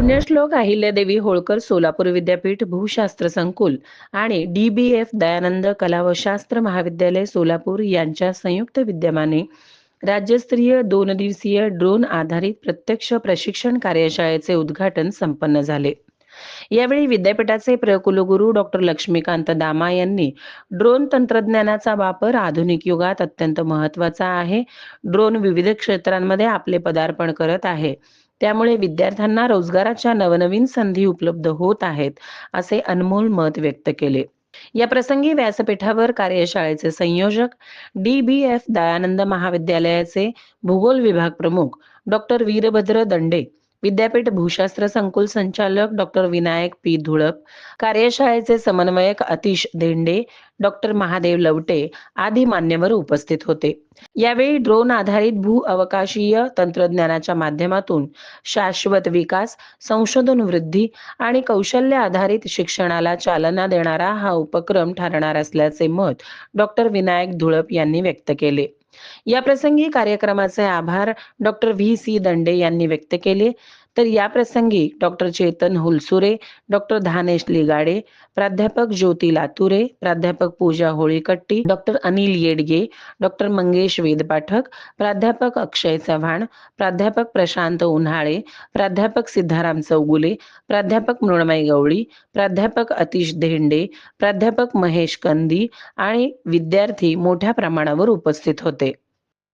पुण्यश्लोक अहिल्यादेवी होळकर सोलापूर विद्यापीठ भूशास्त्र संकुल आणि DBF दयानंद कला व शास्त्र महाविद्यालय सोलापूर यांच्या संयुक्त विद्यमाने राज्यस्तरीय 2 दिवसीय ड्रोन आधारित प्रत्यक्ष प्रशिक्षण कार्यशाळेचे उद्घाटन संपन्न झाले। यावेळी विद्यापीठाचे प्रकुलगुरू डॉक्टर लक्ष्मीकांत दामा यांनी ड्रोन तंत्रज्ञानाचा वापर आधुनिक युगात अत्यंत महत्त्वाचा आहे। ड्रोन विविध क्षेत्रांमध्ये आपले पदार्पण करत आहे, त्यामुळे विद्यार्थ्यांना रोजगाराच्या नवनवीन संधी उपलब्ध होत आहेत, असे अनमोल मत व्यक्त केले। या प्रसंगी व्यासपीठावर कार्यशाळेचे संयोजक DBF दयानंद महाविद्यालयाचे भूगोल विभाग प्रमुख डॉक्टर वीरभद्र दंडे, विद्यापीठ भूशास्त्र संकुल संचालक डॉक्टर विनायक पी धुळप, कार्यशाळेचे समन्वयक आतिश धेंडे, डॉक्टर महादेव लवटे आदी मान्यवर उपस्थित होते। यावेळी ड्रोन आधारित भू अवकाशीय तंत्रज्ञानाच्या माध्यमातून शाश्वत विकास, संशोधन वृद्धी आणि कौशल्य आधारित शिक्षणाला चालना देणारा हा उपक्रम ठरणार असल्याचे मत डॉक्टर विनायक धुळप यांनी व्यक्त केले। या प्रसंगी कार्यक्रमाचे आभार डॉक्टर VC दंडे यांनी व्यक्त केले। तर या प्रसंगी डॉक्टर चेतन हुलसुरे, डॉक्टर धानेश लिगाडे, प्राध्यापक ज्योती लातुरे, प्राध्यापक पूजा होळीकट्टी, डॉक्टर अनिल येडगे, डॉक्टर मंगेश वेदपाठक, प्राध्यापक अक्षय चव्हाण, प्राध्यापक प्रशांत उन्हाळे, प्राध्यापक सिद्धाराम चौगुले, प्राध्यापक मृण्मयी गवळी, प्राध्यापक आतिश धेंडे, प्राध्यापक महेश कंदी आणि विद्यार्थी मोठ्या प्रमाणावर उपस्थित होते।